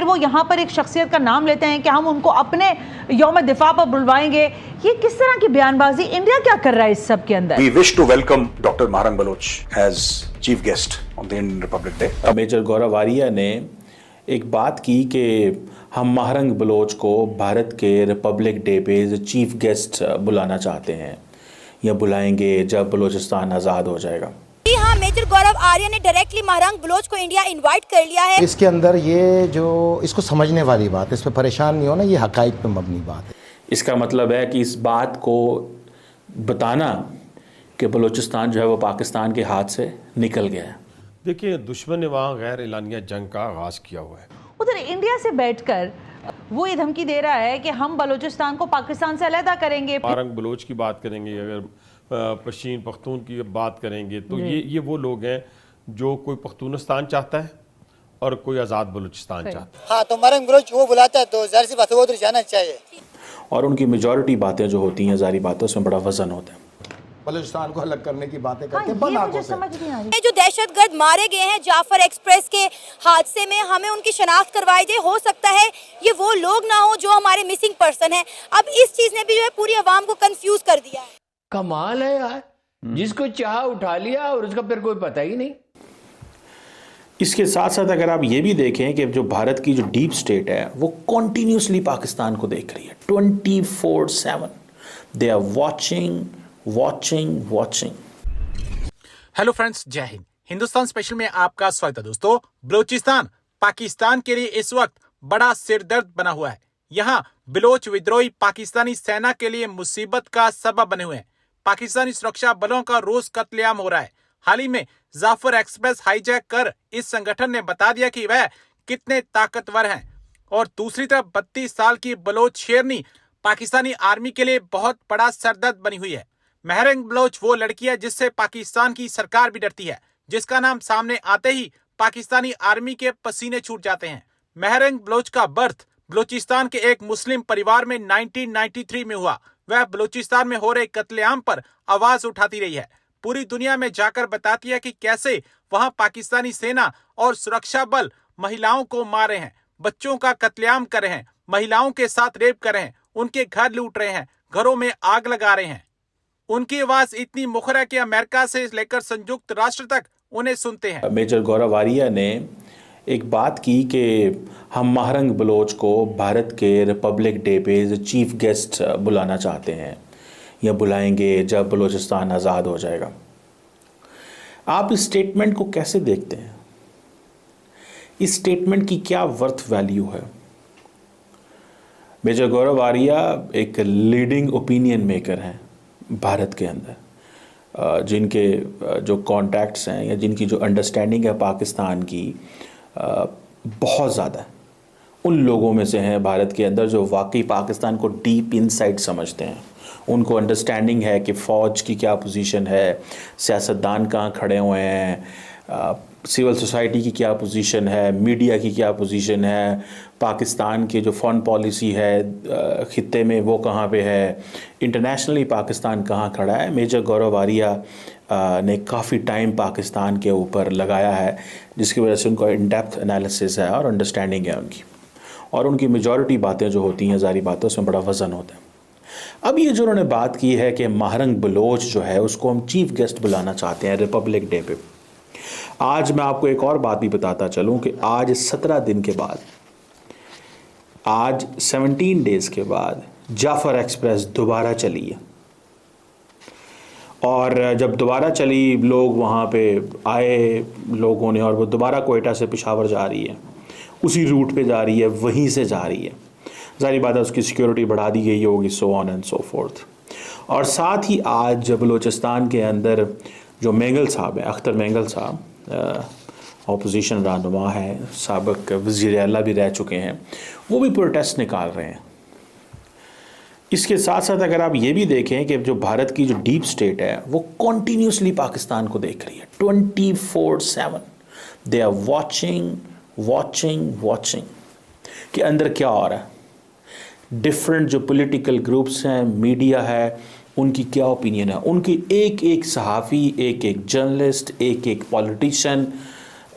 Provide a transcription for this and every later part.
वो यहाँ पर एक शख्सियत का नाम लेते हैं कि हम उनको अपने यौम दिफा पर बुलवाएंगे। ये किस तरह की बयानबाजी, इंडिया क्या कर रहा है इस सब के अंदर? We wish to welcome Dr. Maharang Baloch as chief guest on the Indian Republic Day. Major Gaurav Arya ने एक बात की कि हम महारंग बलोच को भारत के रिपब्लिक डे पे एज चीफ गेस्ट बुलाना चाहते हैं या बुलाएंगे जब बलूचिस्तान आज़ाद हो जाएगा। हाँ, मेजर गौरव आर्या ने डायरेक्टली महारंग बलोच को इंडिया इनवाइट कर लिया है। इसके अंदर ये जो इसको समझने वाली बात है, इस पर परेशान नहीं होना, ये हकाइक पे मबनी बात है। इसका मतलब है कि इस बात को बताना कि बलूचिस्तान जो है वो पाकिस्तान के हाथ से निकल गया है। देखिए, दुश्मन ने वहाँ गैर एलानिया जंग का आगाज़ किया हुआ है। उधर इंडिया से बैठकर वो ये धमकी दे रहा है कि हम बलूचिस्तान को पाकिस्तान से अलहदा करेंगे। महारंग बलोच की बात करेंगे, अगर पश्मीन पख्तून की बात करेंगे तो ये वो लोग हैं जो कोई पख्तूनिस्तान चाहता है और कोई आज़ाद बलूचिस्तान चाहता है। हाँ, तो महारंग बलोच वो बुलाता है तो जाहिर सी बात है वो उधर जाना चाहिए। और उनकी मेजॉरिटी बातें जो होती हैं ज़ारी बातों में बड़ा वजन होता है। बलूचिस्तान को अलग करने की बातें हाँ, करके ये मुझे समझ नहीं आ रही। जो दहशतगर्द मारे गए हैं जाफर एक्सप्रेस के हादसे में, हमें उनकी शनाख्त करवाई जाए। हो सकता है ये वो लोग ना हो जो हमारे मिसिंग पर्सन हैं। अब इस चीज ने भी जो है पूरी आवाम को कंफ्यूज कर दिया है। कमाल है यार, जिसको चाह उठा लिया और उसका फिर कोई पता ही नहीं। इसके साथ साथ अगर आप ये भी देखें कि जो भारत की जो डीप स्टेट है वो कॉन्टीन्यूसली पाकिस्तान को देख रही है 24/7। They are watching watching watching. Hello friends, जय हिंद। हिंदुस्तान स्पेशल में आपका स्वागत है। दोस्तों, बलूचिस्तान पाकिस्तान के लिए इस वक्त बड़ा सिरदर्द बना हुआ है। यहाँ बलोच विद्रोही पाकिस्तानी सेना के लिए मुसीबत का सबब बने हुए हैं। पाकिस्तानी सुरक्षा बलों का रोज कत्लेआम हो रहा है। हाल ही में जाफर एक्सप्रेस हाईजैक कर इस संगठन ने बता दिया कि वह कितने ताकतवर हैं। और दूसरी तरफ 32 साल की बलोच शेरनी पाकिस्तानी आर्मी के लिए बहुत बड़ा सरदर्द बनी हुई है। महरंग बलोच वो लड़की है जिससे पाकिस्तान की सरकार भी डरती है, जिसका नाम सामने आते ही पाकिस्तानी आर्मी के पसीने छूट जाते हैं। महरंग बलोच का बर्थ बलूचिस्तान के एक मुस्लिम परिवार में 1993 में हुआ। वह बलूचिस्तान में हो रहे कत्लेआम पर आवाज उठाती रही है। पूरी दुनिया में जाकर बताती है कि कैसे वहां पाकिस्तानी सेना और सुरक्षा बल महिलाओं को मार रहे हैं, बच्चों का कत्लेआम कर रहे हैं, महिलाओं के साथ रेप कर रहे हैं, उनके घर लूट रहे हैं, घरों में आग लगा रहे हैं। उनकी आवाज इतनी मुखर है कि अमेरिका से लेकर संयुक्त राष्ट्र तक उन्हें सुनते हैं। मेजर गौरव आर्या ने एक बात की कि हम महारंग बलोच को भारत के रिपब्लिक डे पे एज चीफ गेस्ट बुलाना चाहते हैं या बुलाएंगे जब बलूचिस्तान आज़ाद हो जाएगा। आप इस स्टेटमेंट को कैसे देखते हैं? इस स्टेटमेंट की क्या वर्थ वैल्यू है? मेजर गौरव आर्या एक लीडिंग ओपिनियन मेकर हैं भारत के अंदर, जिनके जो कॉन्टैक्ट्स हैं या जिनकी जो अंडरस्टैंडिंग है पाकिस्तान की बहुत ज़्यादा है। उन लोगों में से हैं भारत के अंदर जो वाकई पाकिस्तान को डीप इनसाइड समझते हैं। उनको अंडरस्टैंडिंग है कि फ़ौज की क्या पोजीशन है, सियासतदान कहाँ खड़े हुए हैं, सिविल सोसाइटी की क्या पोजीशन है, मीडिया की क्या पोजीशन है, पाकिस्तान की जो फॉरेन पॉलिसी है खित्ते में वो कहाँ पे है, इंटरनेशनली पाकिस्तान कहाँ खड़ा है। मेजर गौरव आर्या ने काफ़ी टाइम पाकिस्तान के ऊपर लगाया है, जिसकी वजह से उनका इन डेप्थ एनालिसिस है और अंडरस्टैंडिंग है उनकी, और उनकी मेजॉरिटी बातें जो होती हैं ज़ारी बातों में बड़ा वजन होता है। अब ये जो उन्होंने बात की है कि महारंग बलोच जो है उसको हम चीफ गेस्ट बुलाना चाहते हैं रिपब्लिक डे पे। आज मैं आपको एक और बात भी बताता चलूं कि आज 17 दिन के बाद, आज 17 डेज़ के बाद जाफर एक्सप्रेस दोबारा चली है। और जब दोबारा चली, लोग वहाँ पे आए लोगों ने, और वो दोबारा कोयटा से पेशावर जा रही है, उसी रूट पे जा रही है, वहीं से जा रही है। ज़ाहिर बात है उसकी सिक्योरिटी बढ़ा दी गई होगी, so on and so fourth. और साथ ही आज बलूचिस्तान के अंदर जो मेंगल साहब हैं, अख्तर मेंगल साहब ऑपोजिशन रहनुमा है, साबिक वज़ीर आला भी रह चुके हैं, वो भी प्रोटेस्ट निकाल रहे हैं। इसके साथ साथ अगर आप ये भी देखें कि जो भारत की जो डीप स्टेट है वो कॉन्टीन्यूसली पाकिस्तान को देख रही है 24/7। They are watching watching watching कि अंदर क्या हो रहा है। डिफरेंट जो पॉलिटिकल ग्रुप्स हैं, मीडिया है, उनकी क्या ओपिनियन है, उनकी एक एक सहाफ़ी, एक एक जर्नलिस्ट, एक एक पॉलिटिशियन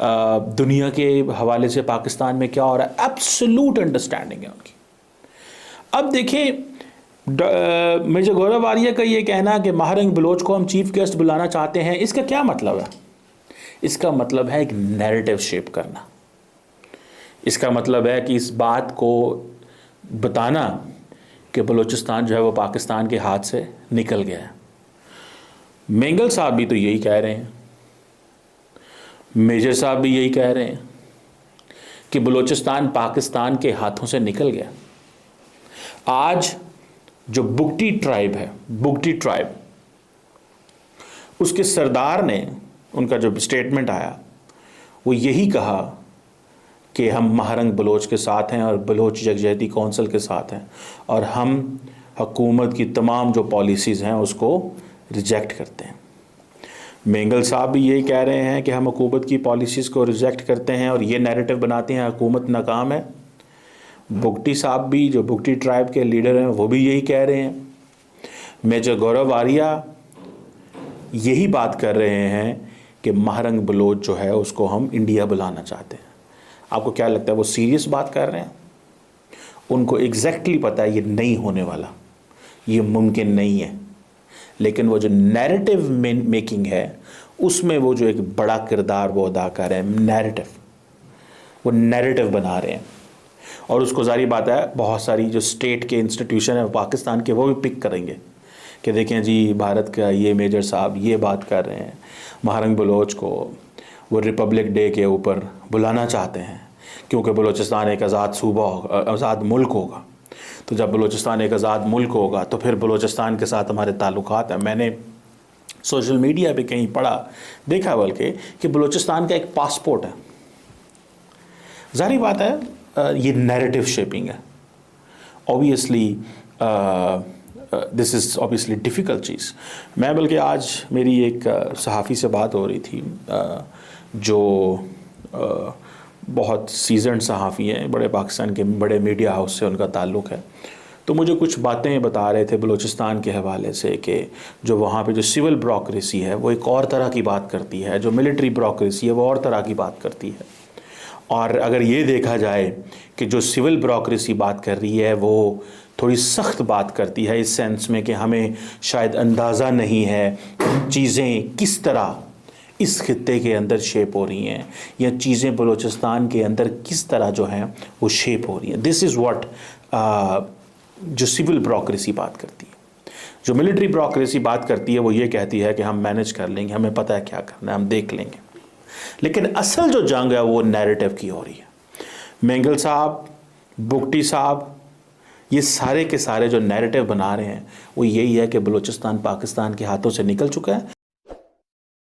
दुनिया के हवाले से पाकिस्तान में क्या हो रहा है, एब्सोल्यूट अंडरस्टैंडिंग है उनकी। अब देखिए मेजर गौरव आर्या का ये कहना कि महारंग बलोच को हम चीफ गेस्ट बुलाना चाहते हैं, इसका क्या मतलब है? इसका मतलब है एक नैरेटिव शेप करना। इसका मतलब है कि इस बात को बताना कि बलूचिस्तान जो है वो पाकिस्तान के हाथ से निकल गया है। मेंगल साहब भी तो यही कह रहे हैं, मेजर साहब भी यही कह रहे हैं कि बलूचिस्तान पाकिस्तान के हाथों से निकल गया। आज जो बुगटी ट्राइब है, बुगटी ट्राइब, उसके सरदार ने, उनका जो स्टेटमेंट आया वो यही कहा कि हम महारंग बलोच के साथ हैं और बलोच यकजहती कौंसिल के साथ हैं और हम हुकूमत की तमाम जो पॉलिसीज़ हैं उसको रिजेक्ट करते हैं। मेंगल साहब भी यही कह रहे हैं कि हम हुकूमत की पॉलिसीज़ को रिजेक्ट करते हैं और ये नैरेटिव बनाते हैं हुकूमत नाकाम है। बुगटी साहब भी, जो बुगटी ट्राइब के लीडर हैं, वो भी यही कह रहे हैं। मेजर गौरव आर्या यही बात कर रहे हैं कि महारंग बलोच जो है उसको हम इंडिया बुलाना चाहते हैं। आपको क्या लगता है वो सीरियस बात कर रहे हैं? उनको एग्जैक्टली पता है ये नहीं होने वाला, ये मुमकिन नहीं है, लेकिन वो जो नैरेटिव मेकिंग है उसमें वो जो एक बड़ा किरदार वो अदा कर रहे हैं, नैरेटिव, वो नैरेटिव बना रहे हैं। और उसको जारी बात है बहुत सारी जो स्टेट के इंस्टीट्यूशन है पाकिस्तान के, वो भी पिक करेंगे कि देखें जी भारत का ये मेजर साहब ये बात कर रहे हैं, महारंग बलोच को वो रिपब्लिक डे के ऊपर बुलाना चाहते हैं क्योंकि बलूचिस्तान एक आज़ाद सूबा होगा, आज़ाद मुल्क होगा। तो जब बलूचिस्तान एक आज़ाद मुल्क होगा तो फिर बलूचिस्तान के साथ हमारे ताल्लुकात हैं। मैंने सोशल मीडिया पे कहीं पढ़ा, देखा बल्कि, कि बलूचिस्तान का एक पासपोर्ट है। जारी बात है ये नैरेटिव शेपिंग है। Obviously this is obviously difficult चीज़। मैं बल्कि आज मेरी एक सहाफ़ी से बात हो रही थी जो बहुत सीजन्ड सहाफ़ी हैं, बड़े पाकिस्तान के बड़े मीडिया हाउस से उनका ताल्लुक़ है। तो मुझे कुछ बातें बता रहे थे बलूचिस्तान के हवाले से कि जो वहाँ पे जो सिविल ब्यूरोक्रेसी है वो एक और तरह की बात करती है, जो मिलिट्री ब्यूरोक्रेसी है वो और तरह की बात करती है। और अगर ये देखा जाए कि जो सिविल ब्यूरोक्रेसी बात कर रही है वो थोड़ी सख्त बात करती है इस सेंस में कि हमें शायद अंदाज़ा नहीं है चीज़ें किस तरह इस खित्ते के अंदर शेप हो रही हैं या चीज़ें बलूचिस्तान के अंदर किस तरह जो हैं वो शेप हो रही हैं। दिस इज़ व्हाट जो सिविल ब्यूरोक्रेसी बात करती है। जो मिलिट्री ब्यूरोक्रेसी बात करती है वो ये कहती है कि हम मैनेज कर लेंगे, हमें पता है क्या करना है, हम देख लेंगे। लेकिन असल जो जंग है वो नैरेटिव की हो रही है। मेंगल साहब, बुगटी साहब, ये सारे के सारे जो नैरेटिव बना रहे हैं वो यही है कि बलूचिस्तान पाकिस्तान के हाथों से निकल चुका है।